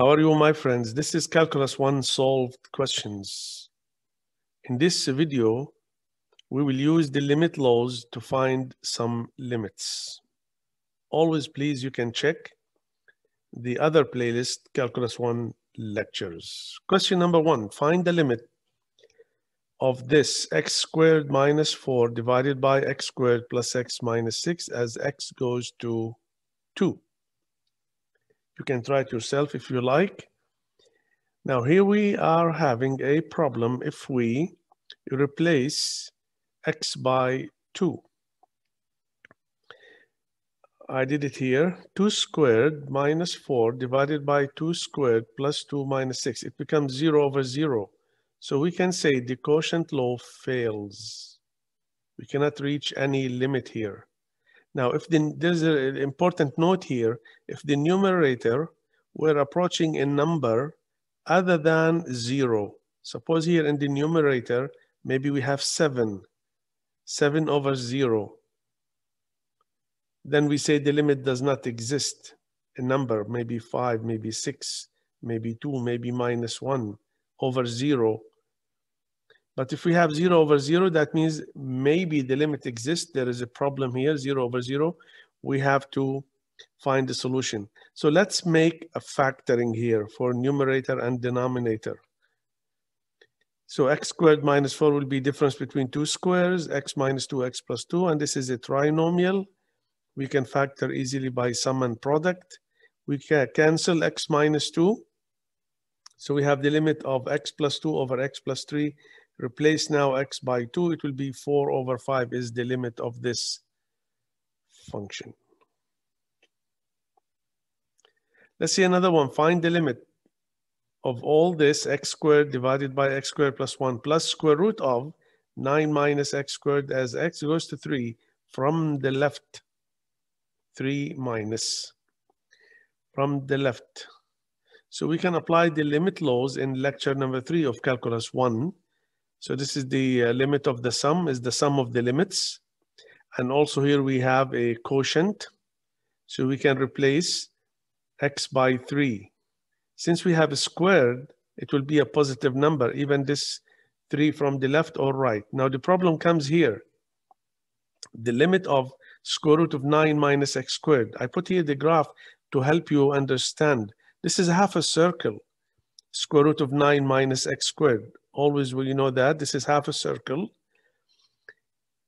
How are you, my friends? This is Calculus 1 Solved Questions. In this video, we will use the limit laws to find some limits. Always, please, you can check the other playlist, Calculus 1 Lectures. Question number 1, find the limit of this x squared minus 4 divided by x squared plus x minus 6 as x goes to 2. You can try it yourself if you like. Now here we are having a problem if we replace x by 2. I did it here. 2 squared minus 4 divided by 2 squared plus 2 minus 6. It becomes 0 over 0. So we can say the quotient law fails. We cannot reach any limit here. Now, if there's an important note here, if the numerator we're approaching a number other than 0. Suppose here in the numerator, maybe we have 7 over 0. Then we say the limit does not exist. A number, maybe 5, maybe 6, maybe 2, maybe minus 1 over 0. But if we have 0 over 0, that means maybe the limit exists. There is a problem here, 0 over 0. We have to find the solution. So let's make a factoring here for numerator and denominator. So x squared minus 4 will be difference between two squares, x minus 2x plus 2, and this is a trinomial. We can factor easily by sum and product. We can cancel x minus 2. So we have the limit of x plus 2 over x plus 3. Replace now x by 2. It will be 4 over 5 is the limit of this function. Let's see another one. Find the limit of all this x squared divided by x squared plus 1 plus square root of 9 minus x squared as x goes to 3 from the left. 3 minus from the left. So we can apply the limit laws in lecture number 3 of Calculus 1. So this is the limit of the sum, is the sum of the limits. And also here we have a quotient. So we can replace x by 3. Since we have a squared, it will be a positive number, even this 3 from the left or right. Now the problem comes here. The limit of square root of 9 minus x squared. I put here the graph to help you understand. This is half a circle. Square root of 9 minus x squared. Always will you know that this is half a circle.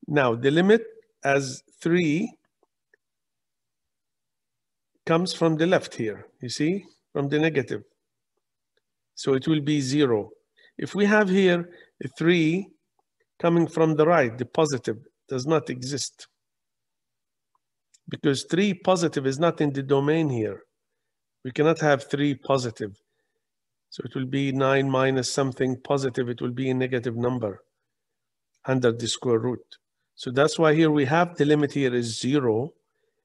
Now the limit as 3 comes from the left here, you see, from the negative. So it will be 0. If we have here a 3 coming from the right, the positive does not exist. Because 3 positive is not in the domain here. We cannot have 3 positive. So it will be 9 minus something positive. It will be a negative number under the square root. So that's why here we have the limit here is 0.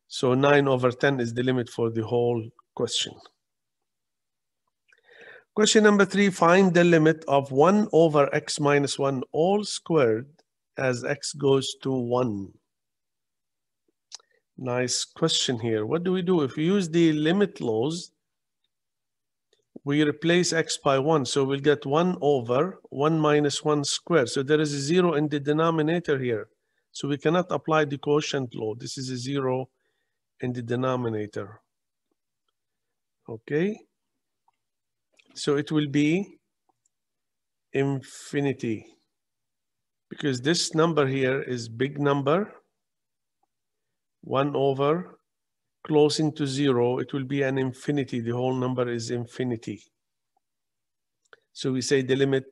So 9 over 10 is the limit for the whole question. Question number 3, find the limit of 1 over x minus 1 all squared as x goes to 1. Nice question here. What do we do? If we use the limit laws, we replace x by 1. So we'll get 1 over 1 minus 1 squared. So there is a 0 in the denominator here. So we cannot apply the quotient law. This is a 0 in the denominator. Okay. So it will be infinity. Because this number here is big number. 1 over closing to 0, it will be an infinity. The whole number is infinity. So we say the limit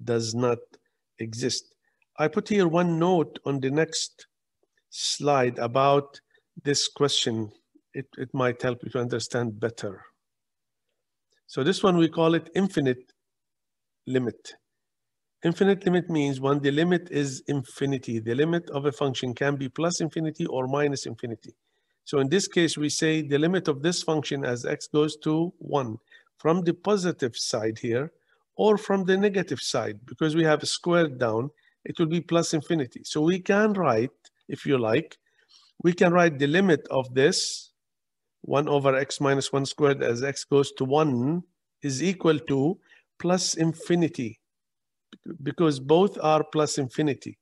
does not exist. I put here one note on the next slide about this question. It might help you to understand better. So this one we call it infinite limit. Infinite limit means when the limit is infinity, the limit of a function can be plus infinity or minus infinity. So in this case, we say the limit of this function as x goes to 1 from the positive side here or from the negative side. Because we have a squared down, it will be plus infinity. So we can write, if you like, we can write the limit of this 1 over x minus 1 squared as x goes to 1 is equal to plus infinity, because both are plus infinity.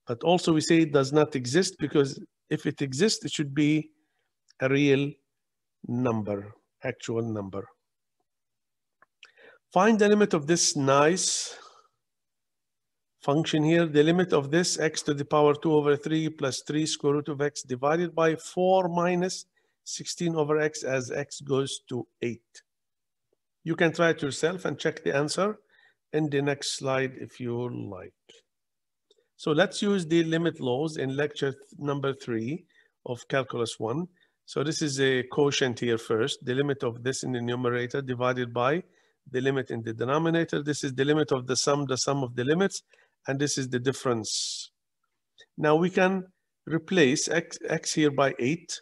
But also we say it does not exist, because if it exists, it should be a real number, actual number. Find the limit of this nice function here, the limit of this x to the power 2 over 3 plus 3 square root of x divided by 4 minus 16 over x as x goes to 8. You can try it yourself and check the answer in the next slide if you like. So let's use the limit laws in lecture number 3 of Calculus 1. So this is a quotient here first, the limit of this in the numerator divided by the limit in the denominator. This is the limit of the sum of the limits, and this is the difference. Now we can replace x here by 8,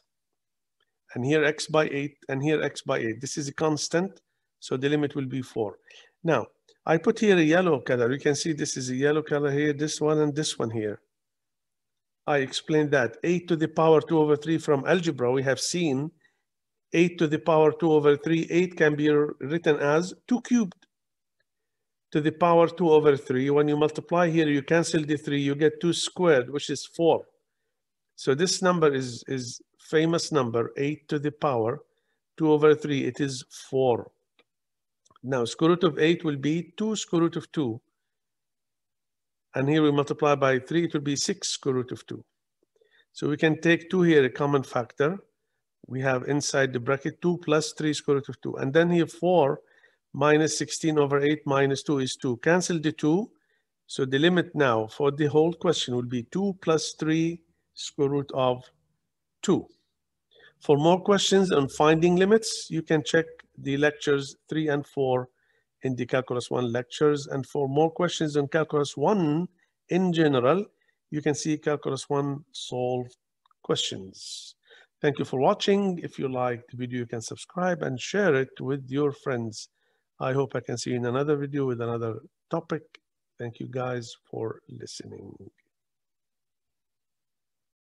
and here x by 8, and here x by 8. This is a constant, so the limit will be 4. Now, I put here a yellow color. You can see this is a yellow color here, this one and this one here. I explained that. 8 to the power 2 over 3 from algebra, we have seen 8 to the power 2 over 3. 8 can be written as 2 cubed to the power 2 over 3. When you multiply here, you cancel the 3, you get 2 squared, which is 4. So this number is famous number, 8 to the power 2 over 3. It is 4. Now, square root of 8 will be 2 square root of 2. And here we multiply by 3, it will be 6 square root of 2. So we can take 2 here, a common factor. We have inside the bracket 2 plus 3 square root of 2. And then here 4 minus 16 over 8 minus 2 is 2. Cancel the 2. So the limit now for the whole question will be 2 plus 3 square root of 2. For more questions on finding limits, you can check the lectures 3 and 4 in the Calculus 1 lectures. And for more questions on Calculus 1 in general, you can see Calculus 1 solved questions. Thank you for watching. If you liked the video, you can subscribe and share it with your friends. I hope I can see you in another video with another topic. Thank you guys for listening.